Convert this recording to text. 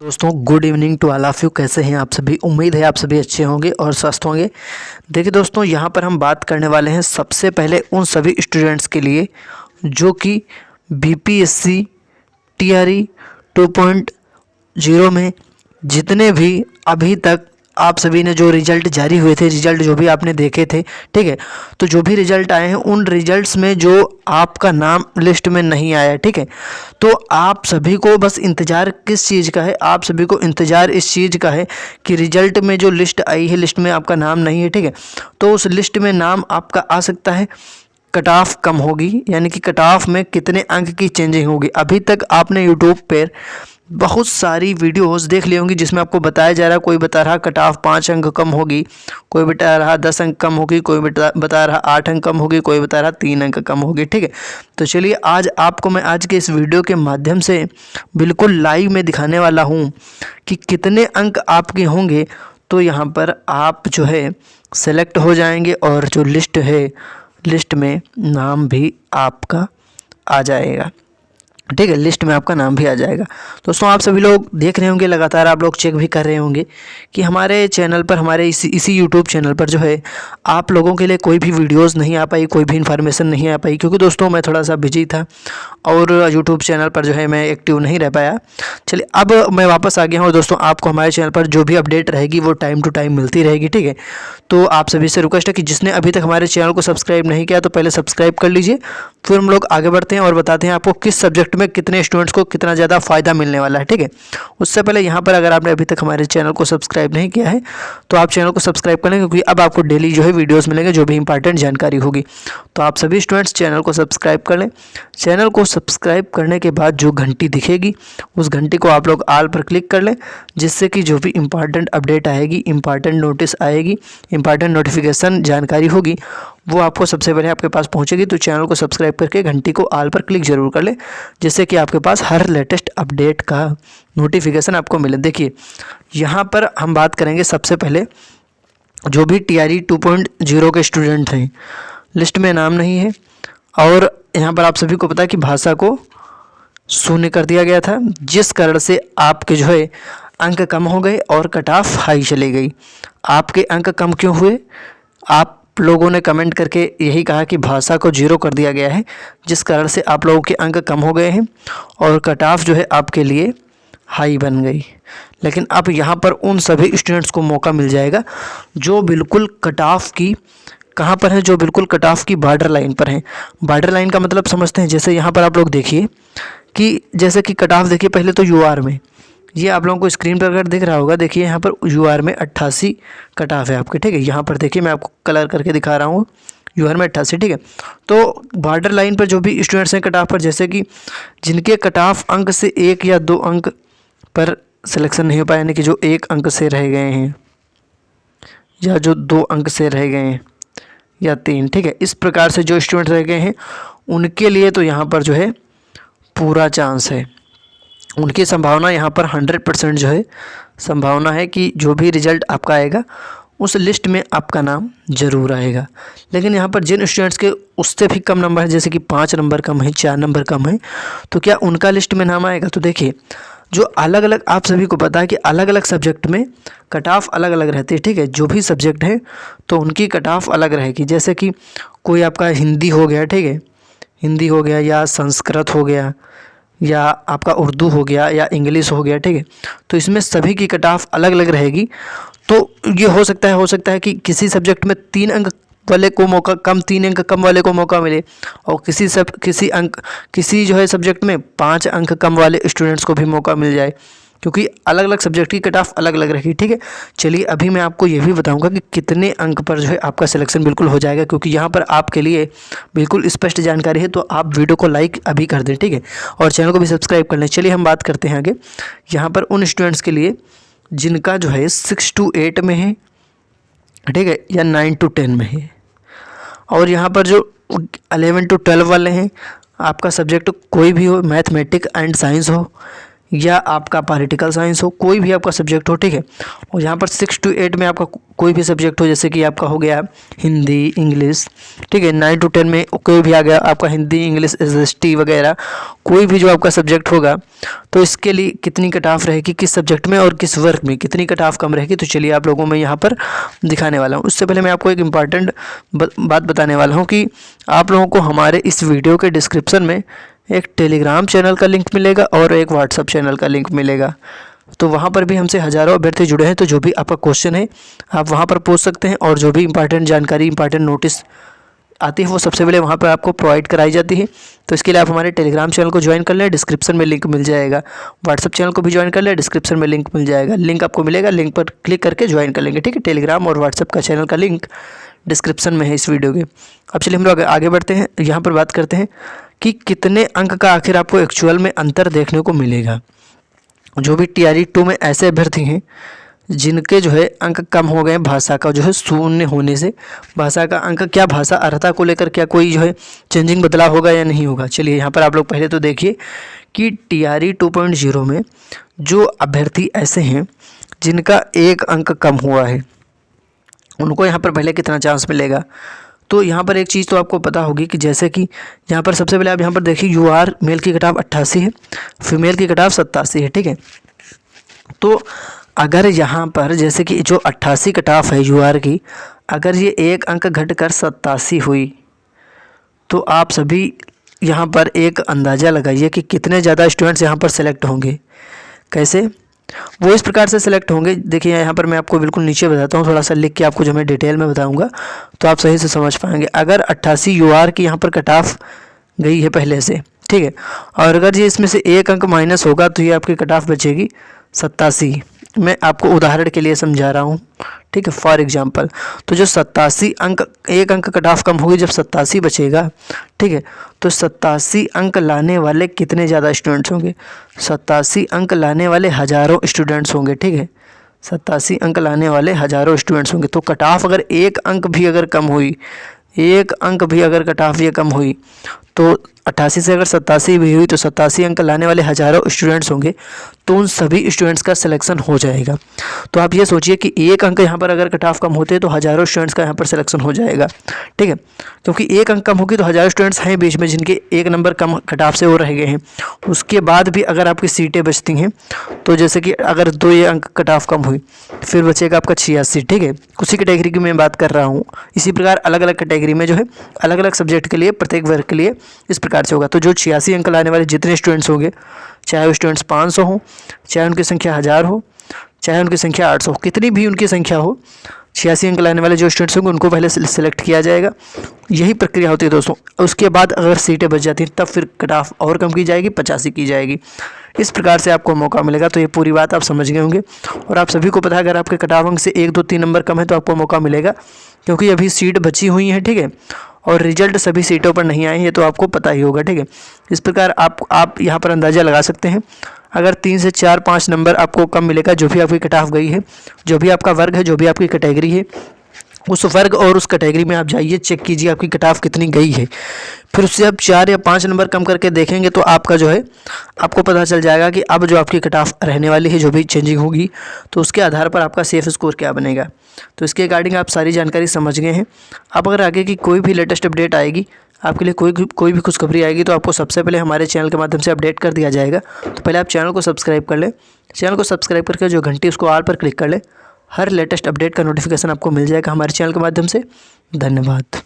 दोस्तों good evening to all of you. कैसे हैं आप सभी? उम्मीद है आप सभी अच्छे होंगे और स्वस्थ होंगे। देखिए दोस्तों, यहाँ पर हम बात करने वाले हैं सबसे पहले उन सभी स्टूडेंट्स के लिए जो कि बीपीएससी टीआरई 2.0 में जितने भी अभी तक आप सभी ने जो रिज़ल्ट जारी हुए थे, रिज़ल्ट जो भी आपने देखे थे, ठीक है, तो जो भी रिज़ल्ट आए हैं उन रिज़ल्ट्स में जो आपका नाम लिस्ट में नहीं आया, ठीक है, तो आप सभी को बस इंतज़ार किस चीज़ का है? आप सभी को इंतज़ार इस चीज़ का है कि रिज़ल्ट में जो लिस्ट आई है, लिस्ट में आपका नाम नहीं है, ठीक है, तो उस लिस्ट में नाम आपका आ सकता है, कट ऑफ कम होगी, यानी कि कट ऑफ में कितने अंक की चेंजिंग होगी। अभी तक आपने यूट्यूब पर बहुत सारी वीडियोस देख ली होंगी जिसमें आपको बताया जा रहा है, कोई बता रहा कट ऑफ 5 अंक कम होगी, कोई बता रहा 10 अंक कम होगी, कोई बता रहा 8 अंक कम होगी, कोई बता रहा 3 अंक कम होगी, ठीक है। तो चलिए आज आपको मैं आज के इस वीडियो के माध्यम से बिल्कुल लाइव में दिखाने वाला हूँ कि कितने अंक आपके होंगे। तो यहाँ पर आप जो है सेलेक्ट हो जाएंगे और जो लिस्ट है, लिस्ट में नाम भी आपका आ जाएगा, ठीक है, लिस्ट में आपका नाम भी आ जाएगा। दोस्तों आप सभी लोग देख रहे होंगे, लगातार आप लोग चेक भी कर रहे होंगे कि हमारे चैनल पर, हमारे इसी यूट्यूब चैनल पर जो है आप लोगों के लिए कोई भी वीडियोस नहीं आ पाई, कोई भी इन्फॉर्मेशन नहीं आ पाई, क्योंकि दोस्तों मैं थोड़ा सा बिजी था और यूट्यूब चैनल पर जो है मैं एक्टिव नहीं रह पाया। चलिए अब मैं वापस आ गया हूँ। दोस्तों आपको हमारे चैनल पर जो भी अपडेट रहेगी वो टाइम टू टाइम मिलती रहेगी, ठीक है। तो आप सभी से रिक्वेस्ट है कि जिसने अभी तक हमारे चैनल को सब्सक्राइब नहीं किया तो पहले सब्सक्राइब कर लीजिए, फिर हम लोग आगे बढ़ते हैं और बताते हैं आपको किस सब्जेक्ट में कितने स्टूडेंट्स को कितना ज़्यादा फ़ायदा मिलने वाला है, ठीक है। उससे पहले यहाँ पर अगर आपने अभी तक हमारे चैनल को सब्सक्राइब नहीं किया है तो आप चैनल को सब्सक्राइब कर लें, क्योंकि अब आपको डेली जो है वीडियोस मिलेंगे जो भी इंपॉर्टेंट जानकारी होगी। तो आप सभी स्टूडेंट्स चैनल को सब्सक्राइब कर लें। चैनल को सब्सक्राइब करने के बाद जो घंटी दिखेगी उस घंटी को आप लोग ऑल पर क्लिक कर लें, जिससे कि जो भी इंपॉर्टेंट अपडेट आएगी, इंपॉर्टेंट नोटिस आएगी, इंपॉर्टेंट नोटिफिकेशन जानकारी होगी वो आपको सबसे पहले आपके पास पहुंचेगी। तो चैनल को सब्सक्राइब करके घंटी को ऑल पर क्लिक जरूर कर लें, जिससे कि आपके पास हर लेटेस्ट अपडेट का नोटिफिकेशन आपको मिले। देखिए यहाँ पर हम बात करेंगे सबसे पहले जो भी टीआरई 2.0 के स्टूडेंट हैं, लिस्ट में नाम नहीं है और यहाँ पर आप सभी को पता है कि भाषा को शून्य कर दिया गया था, जिस कारण से आपके जो है अंक कम हो गए और कट ऑफ हाई चली गई। आपके अंक कम क्यों हुए? आप लोगों ने कमेंट करके यही कहा कि भाषा को 0 कर दिया गया है, जिस कारण से आप लोगों के अंक कम हो गए हैं और कट ऑफ जो है आपके लिए हाई बन गई। लेकिन अब यहाँ पर उन सभी स्टूडेंट्स को मौका मिल जाएगा जो बिल्कुल कट ऑफ की कहाँ पर है, जो बिल्कुल कट ऑफ की बॉर्डर लाइन पर हैं। बॉर्डर लाइन का मतलब समझते हैं, जैसे यहाँ पर आप लोग देखिए कि जैसे कि कट ऑफ देखिए पहले तो यूआर में, ये आप लोगों को स्क्रीन पर अगर दिख रहा होगा, देखिए यहाँ पर यूआर में 88 कट ऑफ है आपके, ठीक है। यहाँ पर देखिए मैं आपको कलर करके दिखा रहा हूँ, यूआर में 88, ठीक है। तो बॉर्डर लाइन पर जो भी स्टूडेंट्स हैं कट ऑफ पर, जैसे कि जिनके कट ऑफ अंक से 1 या 2 अंक पर सिलेक्शन नहीं हो पाया, यानी कि जो 1 अंक से रह गए हैं या जो 2 अंक से रह गए हैं या 3, ठीक है, इस प्रकार से जो स्टूडेंट रह गए हैं उनके लिए तो यहाँ पर जो है पूरा चांस है, उनकी संभावना यहाँ पर 100% जो है संभावना है कि जो भी रिज़ल्ट आपका आएगा उस लिस्ट में आपका नाम ज़रूर आएगा। लेकिन यहाँ पर जिन स्टूडेंट्स के उससे भी कम नंबर है, जैसे कि 5 नंबर कम है, 4 नंबर कम है, तो क्या उनका लिस्ट में नाम आएगा? तो देखिए जो अलग अलग, आप सभी को पता है कि अलग अलग सब्जेक्ट में कट ऑफ अलग अलग रहती है, ठीक है। जो भी सब्जेक्ट है तो उनकी कट ऑफ अलग रहेगी, जैसे कि कोई आपका हिंदी हो गया, ठीक है, हिंदी हो गया या संस्कृत हो गया या आपका उर्दू हो गया या इंग्लिश हो गया, ठीक है, तो इसमें सभी की कट ऑफ अलग अलग रहेगी। तो ये हो सकता है कि किसी सब्जेक्ट में 3 अंक वाले को मौका कम, 3 अंक कम वाले को मौका मिले और किसी जो है सब्जेक्ट में 5 अंक कम वाले स्टूडेंट्स को भी मौका मिल जाए, क्योंकि अलग अलग सब्जेक्ट की कट ऑफ अलग अलग रहेगी, ठीक है। चलिए अभी मैं आपको ये भी बताऊंगा कि कितने अंक पर जो है आपका सिलेक्शन बिल्कुल हो जाएगा, क्योंकि यहाँ पर आपके लिए बिल्कुल स्पष्ट जानकारी है। तो आप वीडियो को लाइक अभी कर दें, ठीक है, और चैनल को भी सब्सक्राइब कर लें। चलिए हम बात करते हैं आगे। यहाँ पर उन स्टूडेंट्स के लिए जिनका जो है 6 to 8 में है, ठीक है, या 9 to 10 में है, और यहाँ पर जो 11 to 12 वाले हैं, आपका सब्जेक्ट कोई भी हो, मैथमेटिक्स एंड साइंस हो या आपका पॉलिटिकल साइंस हो, कोई भी आपका सब्जेक्ट हो, ठीक है। और यहाँ पर 6 to 8 में आपका कोई भी सब्जेक्ट हो, जैसे कि आपका हो गया हिंदी, इंग्लिश, ठीक है। 9 to 10 में कोई भी आ गया आपका हिंदी, इंग्लिश, SST वगैरह, कोई भी जो आपका सब्जेक्ट होगा, तो इसके लिए कितनी कट ऑफ रहेगी, किस सब्जेक्ट में और किस वर्ग में कितनी कट ऑफ कम रहेगी, तो चलिए आप लोगों में यहाँ पर दिखाने वाला हूँ। उससे पहले मैं आपको एक इम्पॉर्टेंट बात बताने वाला हूँ कि आप लोगों को हमारे इस वीडियो के डिस्क्रिप्शन में एक टेलीग्राम चैनल का लिंक मिलेगा और एक व्हाट्सअप चैनल का लिंक मिलेगा। तो वहाँ पर भी हमसे हज़ारों अभ्यर्थी जुड़े हैं, तो जो भी आपका क्वेश्चन है आप वहाँ पर पूछ सकते हैं, और जो भी इंपॉर्टेंट जानकारी, इंपॉर्टेंट नोटिस आती है वो सबसे पहले वहाँ पर आपको प्रोवाइड कराई जाती है। तो इसके लिए आप हमारे टेलीग्राम चैनल को ज्वाइन कर लें, डिस्क्रिप्शन में लिंक मिल जाएगा। व्हाट्सअप चैनल को भी ज्वाइन कर लें, डिस्क्रिप्शन में लिंक मिल जाएगा। लिंक आपको मिलेगा, लिंक पर क्लिक करके ज्वाइन कर लेंगे, ठीक है। टेलीग्राम और व्हाट्सअप का चैनल का लिंक डिस्क्रिप्शन में है इस वीडियो के। अब चलिए हम लोग आगे बढ़ते हैं। यहाँ पर बात करते हैं कि कितने अंक का आखिर आपको एक्चुअल में अंतर देखने को मिलेगा। जो भी TRE 2 में ऐसे अभ्यर्थी हैं जिनके जो है अंक कम हो गए भाषा का जो है शून्य होने से, भाषा का अंक, क्या भाषा अर्हता को लेकर क्या कोई जो है चेंजिंग बदलाव होगा या नहीं होगा। चलिए यहाँ पर आप लोग पहले तो देखिए कि TRE 2.0 में जो अभ्यर्थी ऐसे हैं जिनका 1 अंक कम हुआ है, उनको यहाँ पर पहले कितना चांस मिलेगा। तो यहाँ पर एक चीज़ तो आपको पता होगी कि जैसे कि यहाँ पर सबसे पहले आप यहाँ पर देखिए UR मेल की कट ऑफ 88 है, फीमेल की कट ऑफ 87 है, ठीक है। तो अगर यहाँ पर जैसे कि जो 88 कट ऑफ है UR की, अगर ये 1 अंक घटकर 87 हुई, तो आप सभी यहाँ पर एक अंदाज़ा लगाइए कि कितने ज़्यादा स्टूडेंट्स यहाँ पर सेलेक्ट होंगे। कैसे? वो इस प्रकार से सिलेक्ट होंगे। देखिए यहाँ पर मैं आपको बिल्कुल नीचे बताता हूँ, थोड़ा सा लिख के आपको जो मैं डिटेल में बताऊँगा तो आप सही से समझ पाएंगे। अगर 88 UR की यहाँ पर कट ऑफ गई है पहले से, ठीक है, और अगर ये इसमें से 1 अंक माइनस होगा तो ये आपकी कट ऑफ बचेगी 87। मैं आपको उदाहरण के लिए समझा रहा हूँ, ठीक है, फॉर एग्जांपल। तो जो 87 अंक, 1 अंक कट ऑफ कम होगी, जब 87 बचेगा, ठीक है, तो 87 अंक लाने वाले कितने ज़्यादा स्टूडेंट्स होंगे? 87 अंक लाने वाले हज़ारों स्टूडेंट्स होंगे, ठीक है। 87 अंक लाने वाले हज़ारों स्टूडेंट्स होंगे। तो कट ऑफ अगर 1 अंक भी अगर कम हुई, 1 अंक भी अगर कट ऑफ ये कम हुई, तो 88 से अगर 87 भी हुई, तो 87 अंक लाने वाले हज़ारों स्टूडेंट्स होंगे, तो उन सभी स्टूडेंट्स का सिलेक्शन हो जाएगा। तो आप ये सोचिए कि 1 अंक यहाँ पर अगर कट ऑफ कम होते हैं तो हज़ारों स्टूडेंट्स का यहाँ पर सिलेक्शन हो जाएगा, ठीक है। क्योंकि 1 अंक कम होगी तो हज़ारों स्टूडेंट्स हैं बीच में जिनके 1 नंबर कम कट ऑफ से वो रह गए हैं। उसके बाद भी अगर आपकी सीटें बचती हैं, तो जैसे कि अगर 2 अंक कट ऑफ कम हुई, फिर बचेगा आपका 86, ठीक है। उसी कैटेगरी की मैं बात कर रहा हूँ। इसी प्रकार अलग अलग कैटेगरी में जो है अलग अलग सब्जेक्ट के लिए, प्रत्येक वर्ग के लिए इस प्रकार से होगा। तो जो 86 अंक लाने वाले जितने स्टूडेंट्स होंगे, चाहे वो स्टूडेंट्स 500 हो, चाहे उनकी संख्या 1000 हो, चाहे उनकी संख्या 800 हो, कितनी भी उनकी संख्या हो, 86 अंक लाने वाले जो स्टूडेंट्स होंगे उनको पहले सिलेक्ट किया जाएगा। यही प्रक्रिया होती है दोस्तों। उसके बाद अगर सीटें बच जाती हैं तब फिर कट ऑफ और कम की जाएगी, 85 की जाएगी। इस प्रकार से आपको मौका मिलेगा। तो ये पूरी बात आप समझ गए होंगे, और आप सभी को पता है अगर आपके कट ऑफ अंक से 1, 2, 3 नंबर कम है तो आपको मौका मिलेगा, क्योंकि अभी सीट बची हुई है, ठीक है, और रिजल्ट सभी सीटों पर नहीं आए हैं, ये तो आपको पता ही होगा, ठीक है। इस प्रकार आप यहाँ पर अंदाज़ा लगा सकते हैं। अगर 3 से 4, 5 नंबर आपको कम मिलेगा, जो भी आपकी कट ऑफ गई है, जो भी आपका वर्ग है, जो भी आपकी कैटेगरी है, उस वर्ग और उस कैटेगरी में आप जाइए, चेक कीजिए आपकी कट ऑफ कितनी गई है। फिर उससे आप 4 या 5 नंबर कम करके देखेंगे तो आपका जो है आपको पता चल जाएगा कि अब जो आपकी कट ऑफ रहने वाली है, जो भी चेंजिंग होगी, तो उसके आधार पर आपका सेफ स्कोर क्या बनेगा। तो इसके अकॉर्डिंग आप सारी जानकारी समझ गए हैं। अब अगर आगे की कोई भी लेटेस्ट अपडेट आएगी, आपके लिए कोई भी खुशखबरी आएगी, तो आपको सबसे पहले हमारे चैनल के माध्यम से अपडेट कर दिया जाएगा। तो पहले आप चैनल को सब्सक्राइब कर लें। चैनल को सब्सक्राइब करके जो घंटी उसको ऑल पर क्लिक कर लें। हर लेटेस्ट अपडेट का नोटिफिकेशन आपको मिल जाएगा हमारे चैनल के माध्यम से। धन्यवाद।